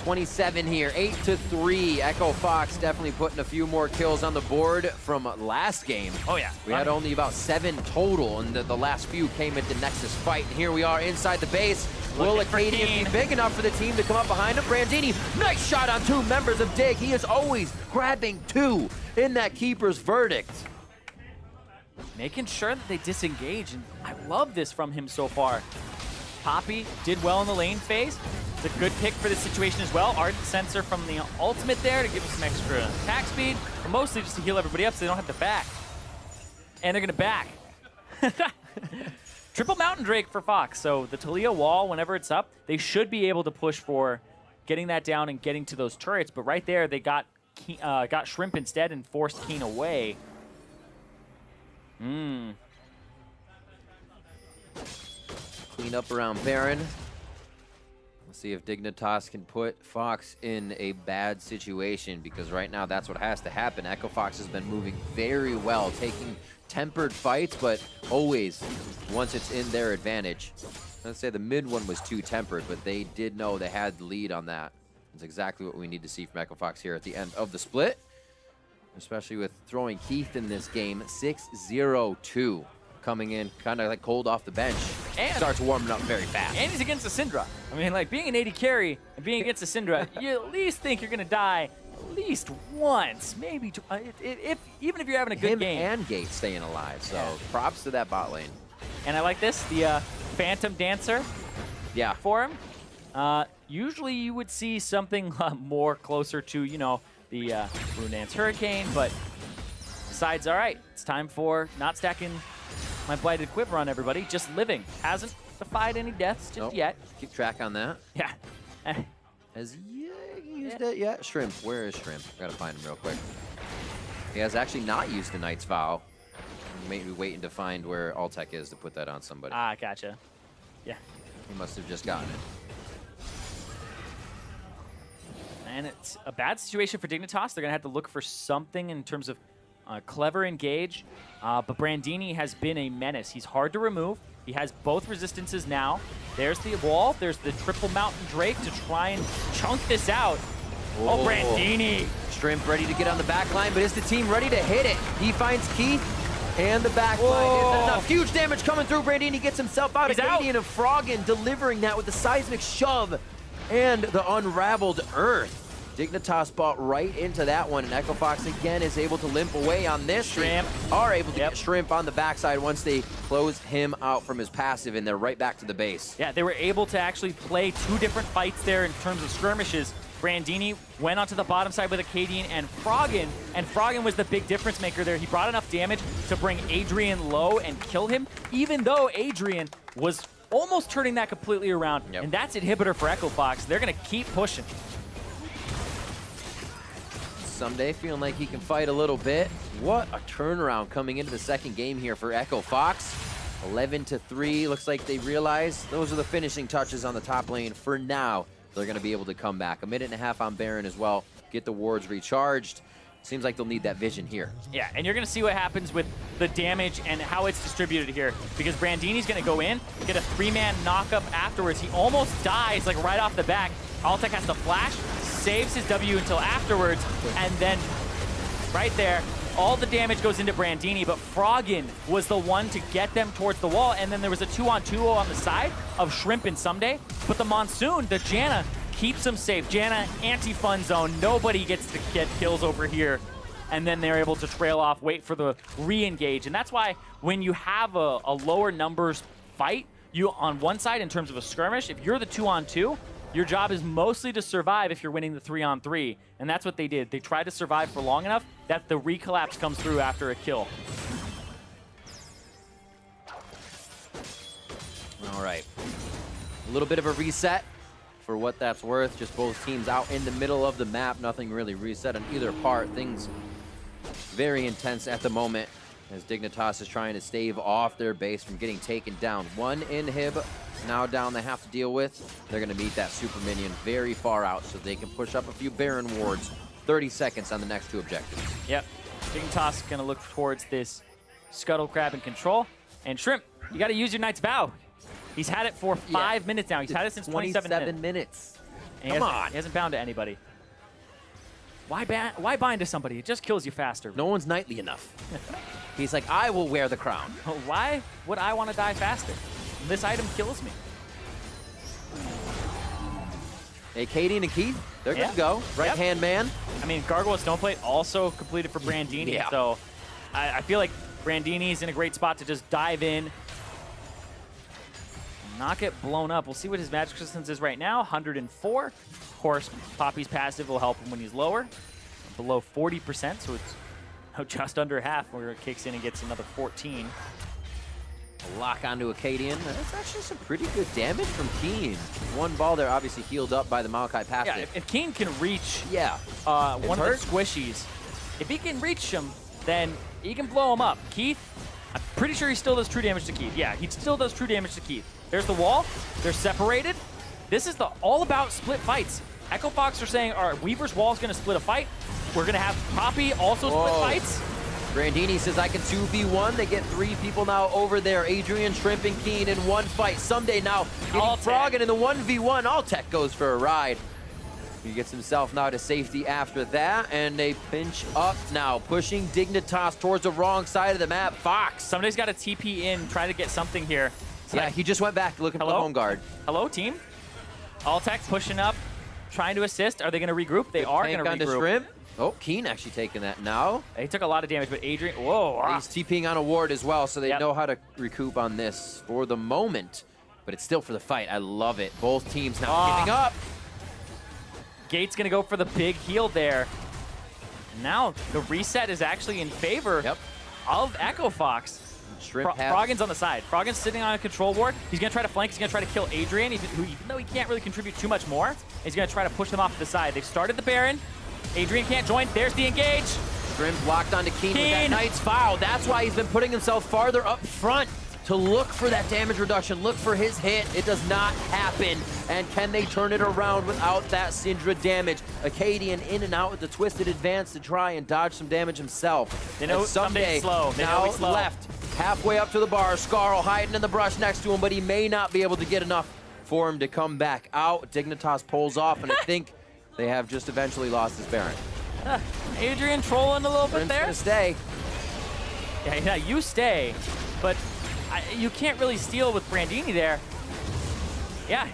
27 here, 8-3. Echo Fox definitely putting a few more kills on the board from last game. Oh, yeah. We had only about 7 total, and the last few came into Nexus fight. And here we are inside the base. Will Acadian be big enough for the team to come up behind him? Brandini, nice shot on 2 members of Dig. He is always grabbing 2 in that keeper's verdict. Making sure that they disengage, and I love this from him so far. Poppy did well in the lane phase. It's a good pick for this situation as well. Ardent Sensor from the ultimate there to give him some extra attack speed, but mostly just to heal everybody up so they don't have to back. And they're going to back. Triple Mountain Drake for Fox. So the Talia wall, whenever it's up, they should be able to push for getting that down and getting to those turrets. But right there, they got Shrimp instead and forced Keen away. Clean up around Baron. We'll see if Dignitas can put Fox in a bad situation, because right now that's what has to happen. Echo Fox has been moving very well, taking tempered fights, but always once it's in their advantage. Let's say the mid one was too tempered, but they did know they had the lead on that. That's exactly what we need to see from Echo Fox here at the end of the split, especially with throwing Keith in this game. 6-0-2. Coming in kind of like cold off the bench and starts warming up very fast. And he's against the Syndra. I mean, like, being an AD carry and being against the Syndra, you at least think you're going to die at least once, maybe even if you're having a good game. And Gate staying alive, so props to that bot lane. And I like this, the Phantom Dancer for him. Usually you would see something more closer to, you know, the Rune Dance Hurricane, but decides, all right, it's time for not stacking my Blighted Quiver on everybody. Just living. Hasn't defied any deaths just yet. Keep track on that. Yeah. Has he used it yet? Shrimp. Where is Shrimp? Gotta find him real quick. He has actually not used the Knight's Vow. Maybe waiting to find where Altec is to put that on somebody. Ah, gotcha. Yeah. He must have just gotten it. And it's a bad situation for Dignitas. They're going to have to look for something in terms of clever engage. But Brandini has been a menace. He's hard to remove. He has both resistances now. There's the wall. There's the triple Mountain Drake to try and chunk this out. Oh, Brandini. Shrimp ready to get on the back line, but is the team ready to hit it? He finds Keith, and the back line is enough. Huge damage coming through. Brandini gets himself out. Acadian and Froggen delivering that with the seismic shove and the unraveled earth. Dignitas bought right into that one, and Echo Fox again is able to limp away on this. Shrimp. They are able to get Shrimp on the backside once they close him out from his passive, and they're right back to the base. Yeah, they were able to actually play two different fights there in terms of skirmishes. Brandini went onto the bottom side with Acadian and Froggen was the big difference maker there. He brought enough damage to bring Adrian low and kill him, even though Adrian was almost turning that completely around. And that's inhibitor for Echo Fox. They're going to keep pushing. Someday feeling like he can fight a little bit. What a turnaround coming into the second game here for Echo Fox. 11-3. Looks like they realize those are the finishing touches on the top lane for now. They're going to be able to come back. 1.5 minutes on Baron as well. Get the wards recharged. Seems like they'll need that vision here. Yeah, and you're going to see what happens with the damage and how it's distributed here. Because Brandini's going to go in, get a 3-man knockup afterwards. He almost dies, like, right off the back. Altec has to flash, saves his W until afterwards, and then right there, all the damage goes into Brandini, but Froggen was the one to get them towards the wall, and then there was a 2-on-2 on the side of Shrimp and Someday, but the Monsoon, the Janna, keeps them safe. Janna, anti-fun zone, nobody gets to get kills over here, and then they're able to trail off, wait for the re-engage, and that's why when you have a lower numbers fight, you on one side in terms of a skirmish, if you're the 2-on-2, your job is mostly to survive if you're winning the 3-on-3, and that's what they did. They tried to survive for long enough that the recollapse comes through after a kill. All right. A little bit of a reset for what that's worth. Just both teams out in the middle of the map. Nothing really reset on either part. Things very intense at the moment as Dignitas is trying to stave off their base from getting taken down. One inhib now down they have to deal with. They're going to meet that super minion very far out so they can push up a few Baron wards. 30 seconds on the next two objectives. Yep. Dignitas going to look towards this Scuttle Crab and control. And Shrimp, you got to use your Knight's Vow. He's had it for 5 minutes now. He's had it since 27 minutes. Come on. He hasn't bound to anybody. Why bind to somebody? It just kills you faster. No one's knightly enough. He's like, I will wear the crown. Why would I want to die faster? This item kills me. Acadian and Keith, they're good to go. Right-hand man. I mean, Gargoyle Stoneplate also completed for Brandini, so I feel like Brandini's in a great spot to just dive in, not get blown up. We'll see what his magic resistance is right now, 104. Of course, Poppy's passive will help him when he's lower, below 40%, so it's just under half where it kicks in and gets another 14. A lock onto Acadian. That's actually some pretty good damage from Keen. One ball there obviously healed up by the Maokai passive. Yeah, if Keen can reach one of the squishies, if he can reach him, then he can blow him up. Keith, I'm pretty sure he still does true damage to Keith. Yeah, he still does true damage to Keith. There's the wall. They're separated. This is all about split fights. Echo Fox are saying, all right, Weaver's wall is going to split a fight. We're going to have Poppy also split fights. Brandini says, I can 2v1. They get 3 people now over there. Adrian, Shrimp, and Keen in one fight. Someday now getting Froggen in the 1v1. Altec goes for a ride. He gets himself now to safety after that, and they pinch up now, pushing Dignitas towards the wrong side of the map. Fox. Somebody's got a TP in, try to get something here. Yeah, he just went back looking for the home guard. Hello, team. Altec pushing up, trying to assist. Are they going to regroup? They are going to regroup. Shrimp. Oh, Keen actually taking that now. He took a lot of damage, but Adrian, whoa. He's TPing on a ward as well, so they know how to recoup on this for the moment. But it's still for the fight. I love it. Both teams now giving up. Gate's going to go for the big heal there. Now the reset is actually in favor of Echo Fox. Shrimp has... Froggen's on the side. Froggen's sitting on a control ward. He's going to try to flank. He's going to try to kill Adrian, who, even though he can't really contribute too much more, he's going to try to push them off to the side. They've started the Baron. Adrian can't join. There's the engage. Shrimp locked onto Keen with that Knight's Vow. That's why he's been putting himself farther up front to look for that damage reduction, look for his hit. It does not happen. And can they turn it around without that Syndra damage? Acadian in and out with the twisted advance to try and dodge some damage himself. They know Someday slow. They now know slow. Left, halfway up to the bar. Scarl hiding in the brush next to him, but he may not be able to get enough for him to come back out. Dignitas pulls off, and I think they have just eventually lost his Baron. Adrian trolling a little bit there. Gonna stay. Yeah, you stay, but you can't really steal with Brandini there. Yeah,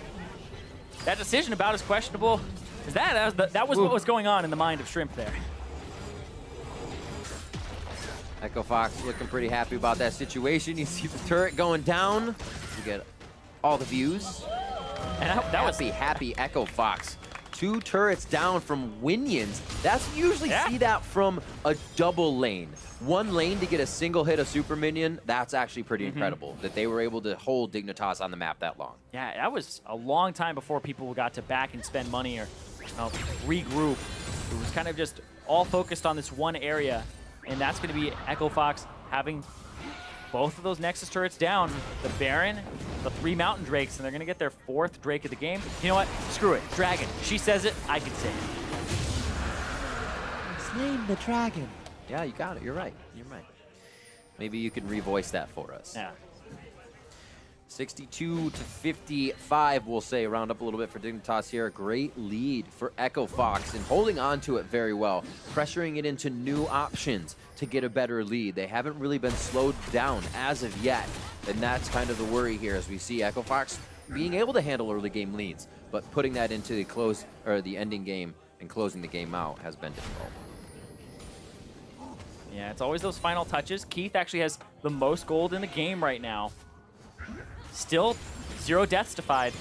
that decision about as questionable as that was what was going on in the mind of Shrimp there. Echo Fox looking pretty happy about that situation. You see the turret going down. You get all the views. And that was happy Echo Fox. 2 turrets down from Winions. That's usually see that from a double lane. 1 lane to get a single hit of super minion. That's actually pretty incredible that they were able to hold Dignitas on the map that long. Yeah, that was a long time before people got to back and spend money or regroup. It was kind of just all focused on this one area, and that's going to be Echo Fox having both of those Nexus turrets down, the Baron, the 3 Mountain Drakes, and they're going to get their 4th Drake of the game. You know what? Screw it. Dragon. She says it. I can say it. Slain the dragon. Yeah, you got it. You're right. You're right. Maybe you can revoice that for us. Yeah. 62 to 55, we'll say. Round up a little bit for Dignitas here. A great lead for Echo Fox and holding on to it very well. Pressuring it into new options to get a better lead. They haven't really been slowed down as of yet. And that's kind of the worry here as we see Echo Fox being able to handle early game leads, but putting that into the ending game and closing the game out has been difficult. Yeah, it's always those final touches. Keith actually has the most gold in the game right now. Still 0 deaths defied.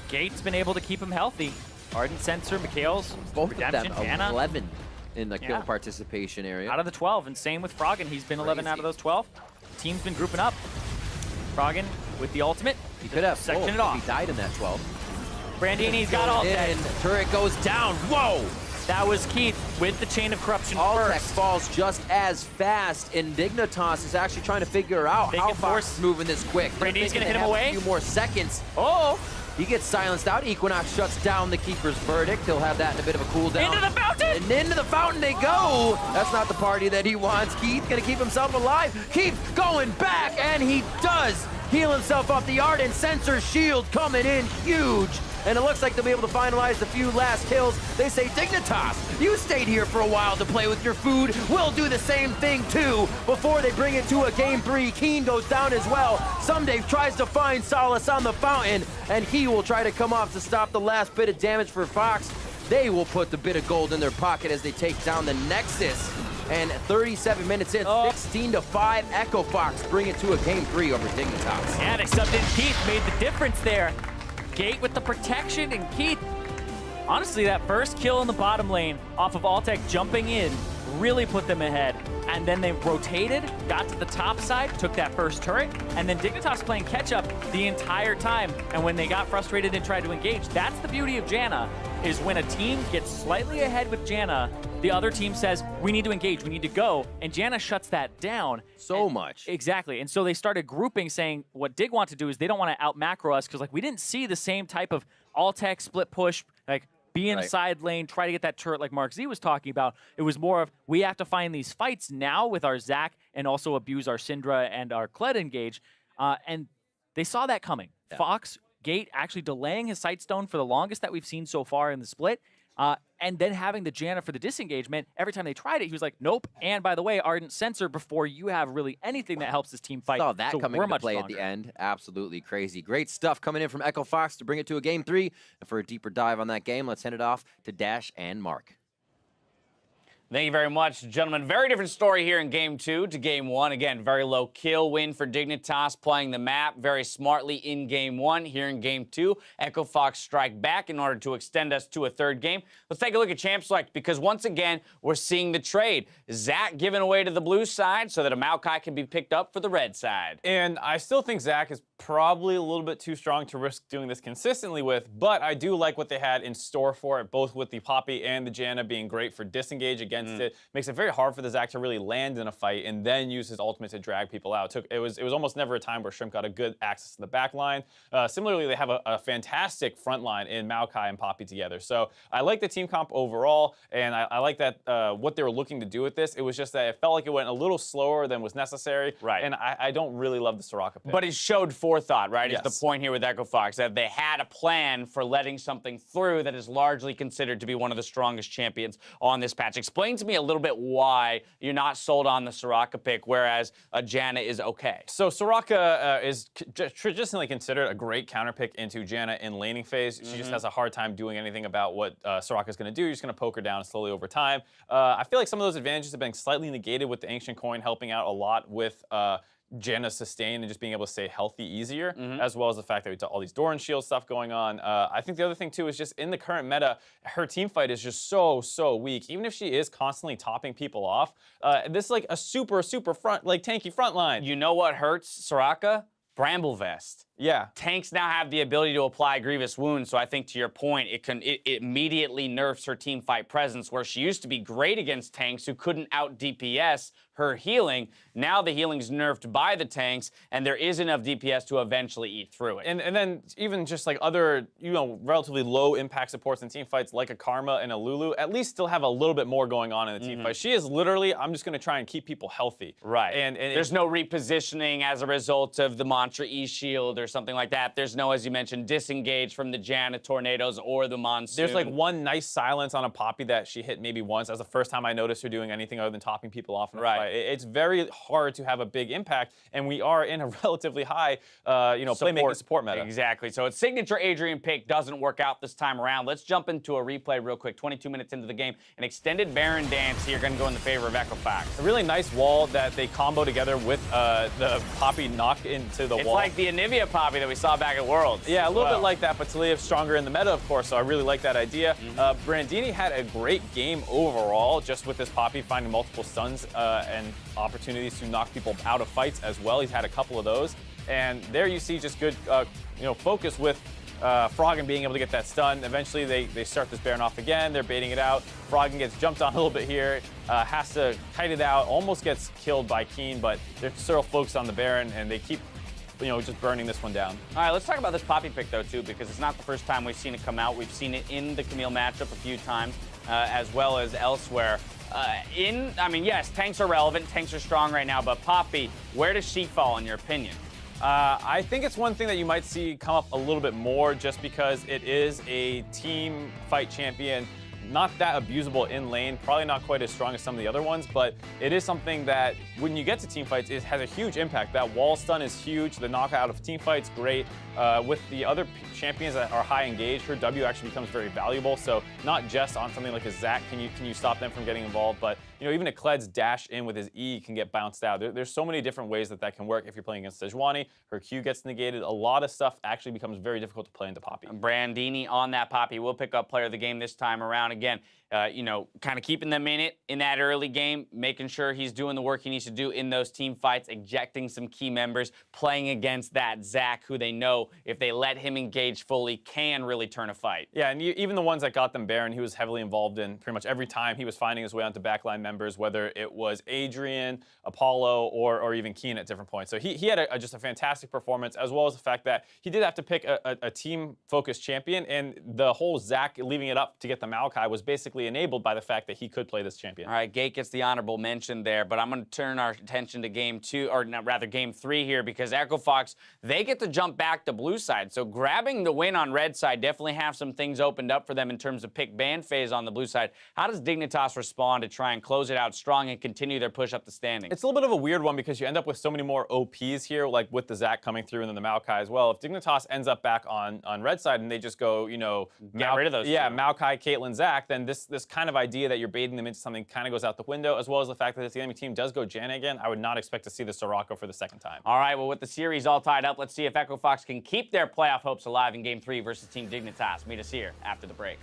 Gate's been able to keep him healthy. Ardent Sensor, Mikhail's, both Redemption, of them, Anna. 11 in the kill participation area. Out of the 12, and same with Froggen. He's been 11 out of those 12. Team's been grouping up. Froggen with the ultimate. He could have sectioned it off. He died in that 12. Brandini's got all dead. Turret goes down. Whoa! That was Keith with the Chain of Corruption Alltech first. falls just as fast, and Dignitas is actually trying to figure out how Fox is moving this quick. Brandini's gonna hit him away. A few more seconds. Oh! He gets silenced out. Equinox shuts down the Keeper's verdict. He'll have that in a bit of a cooldown. Into the fountain! And into the fountain they go! That's not the party that he wants. Keith gonna keep himself alive. Keith going back, and he does heal himself off the Ardent Sensor shield coming in huge. And it looks like they'll be able to finalize the few last kills. They say, Dignitas, you stayed here for a while to play with your food. We'll do the same thing too. Before they bring it to a game 3, Keen goes down as well. Someday tries to find solace on the fountain, and he will try to come off to stop the last bit of damage for Fox. They will put the bit of gold in their pocket as they take down the Nexus. And 37 minutes in, 16 to 5, Echo Fox bring it to a game 3 over Dignitas. Yeah, they subbed in Keith, made the difference there. Gate with the protection, and Keith, honestly, that first kill in the bottom lane off of Alltech jumping in really put them ahead. And then they rotated, got to the top side, took that first turret, and then Dignitas playing catch-up the entire time. And when they got frustrated and tried to engage, that's the beauty of Janna, is when a team gets slightly ahead with Janna, the other team says, we need to engage, we need to go, and Janna shuts that down. Much. Exactly, and so they started grouping, saying what Dig want to do is they don't want to out-macro us, because like we didn't see the same type of all-tech split push, like be in a side lane, try to get that turret like Mark Z was talking about. It was more of, we have to find these fights now with our Zac and also abuse our Syndra and our Kled engage, and they saw that coming. Yeah. Fox, Gate actually delaying his Sightstone for the longest that we've seen so far in the split, and then having the Janna for the disengagement. Every time they tried it, he was like, nope. And by the way, Ardent Sensor before you have really anything that helps this team fight. Saw that so coming into play stronger. At the end. Absolutely crazy. Great stuff coming in from Echo Fox to bring it to a game 3. And for a deeper dive on that game, let's hand it off to Dash and Mark. Thank you very much, gentlemen. Very different story here in Game 2 to Game 1. Again, very low kill win for Dignitas, playing the map very smartly in Game 1. Here in Game 2, Echo Fox strike back in order to extend us to a third game. Let's take a look at Champ Select, because once again, we're seeing the trade. Zach giving away to the blue side so that a Maokai can be picked up for the red side. And I still think Zach is probably a little bit too strong to risk doing this consistently with, but I do like what they had in store for it, both with the Poppy and the Janna being great for disengage against it. Makes it very hard for the Zach to really land in a fight and then use his ultimate to drag people out. It was almost never a time where Shrimp got a good access to the back line. Similarly, they have a fantastic front line in Maokai and Poppy together. So I like the team comp overall, and I like that what they were looking to do with this. It was just that it felt like it went a little slower than was necessary. Right. And I don't really love the Soraka pick. But it showed forethought, right? Yes. Is the point here with Echo Fox, that they had a plan for letting something through that is largely considered to be one of the strongest champions on this patch. Explain to me a little bit why you're not sold on the Soraka pick, whereas Janna is okay. So Soraka is traditionally considered a great counter pick into Janna in laning phase. She just has a hard time doing anything about what Soraka's going to do. You're just going to poke her down slowly over time. I feel like some of those advantages have been slightly negated with the Ancient Coin helping out a lot with Janna's sustain and just being able to stay healthy easier, as well as the fact that we got all these Doran Shield stuff going on. I think the other thing, too, is just in the current meta, her team fight is just so weak. Even if she is constantly topping people off, this is like a super tanky front line. You know what hurts Soraka? Bramble Vest. Yeah. Tanks now have the ability to apply Grievous Wounds, so I think to your point, it immediately nerfs her team fight presence, where she used to be great against tanks who couldn't out DPS her healing. Now the healing's nerfed by the tanks, and there is enough DPS to eventually eat through it. And then even just like other, relatively low impact supports in team fights like a Karma and a Lulu, at least still have a little bit more going on in the team fight. She is literally, I'm just going to try and keep people healthy. Right. And there's no repositioning as a result of the Mantra E-Shield or something like that. There's no, as you mentioned, disengage from the Janna Tornadoes or the Monsoon. There's like one nice silence on a Poppy that she hit maybe once. That was the first time I noticed her doing anything other than topping people off in a fight. It's very hard to have a big impact, and we are in a relatively high, playmaking support meta. Exactly. So its signature Adrian pick doesn't work out this time around. Let's jump into a replay real quick. 22 minutes into the game. An extended Baron dance here going to go in the favor of Echo Fox. A really nice wall that they combo together with the Poppy knock into the wall. It's like the Anivia Poppy that we saw back at Worlds. Yeah, a little bit like that, but Talia's stronger in the meta, of course, so I really like that idea. Brandini had a great game overall, just with this Poppy finding multiple stuns and opportunities to knock people out of fights as well. He's had a couple of those. And there you see just good focus with Froggen being able to get that stun. Eventually, they start this Baron off again. They're baiting it out. Froggen gets jumped on a little bit here, has to kite it out, almost gets killed by Keen, but they're still focused on the Baron, and they keep just burning this one down. All right, let's talk about this Poppy pick, though, too, because it's not the first time we've seen it come out. We've seen it in the Camille matchup a few times, as well as elsewhere. Yes, tanks are relevant. Tanks are strong right now, but Poppy, where does she fall, in your opinion? I think it's one thing that you might see come up a little bit more just because it is a team fight champion. Not that abusable in lane, probably not quite as strong as some of the other ones, but it is something that when you get to team fights, it has a huge impact. That wall stun is huge. The knockout of team fights, great. With the other champions that are high engaged, her W actually becomes very valuable. So not just on something like a Zac can you stop them from getting involved, but even a Kled's dash in with his E can get bounced out. There's so many different ways that can work if you're playing against Sejuani. Her Q gets negated. A lot of stuff actually becomes very difficult to play into Poppy. Brandini on that Poppy will pick up player of the game this time around. Again, kind of keeping them in it in that early game, making sure he's doing the work he needs to do in those team fights, ejecting some key members, playing against that Zac, who they know if they let him engage fully can really turn a fight. Yeah, and even the ones that got them Baron, he was heavily involved in pretty much every time he was finding his way onto backline members, whether it was Adrian, Apollo, or even Keen at different points. So he had just a fantastic performance, as well as the fact that he did have to pick a team-focused champion, and the whole Zac leaving it up to get the Maokai was basically enabled by the fact that he could play this champion. All right, Gate gets the honorable mention there, but I'm going to turn our attention to game 2, or rather game 3 here, because Echo Fox, they get to jump back to blue side. So grabbing the win on red side definitely have some things opened up for them in terms of pick ban phase on the blue side. How does Dignitas respond to try and close it out strong and continue their push up the standings? It's a little bit of a weird one because you end up with so many more OPs here, like with the Zac coming through and then the Maokai as well. If Dignitas ends up back on red side and they just go, get rid of those two. Maokai, Caitlyn, Zac, back, then this kind of idea that you're baiting them into something kind of goes out the window, as well as the fact that if the enemy team does go Janna again, I would not expect to see the Soraka for the second time. All right, well, with the series all tied up, let's see if Echo Fox can keep their playoff hopes alive in Game 3 versus Team Dignitas. Meet us here after the break.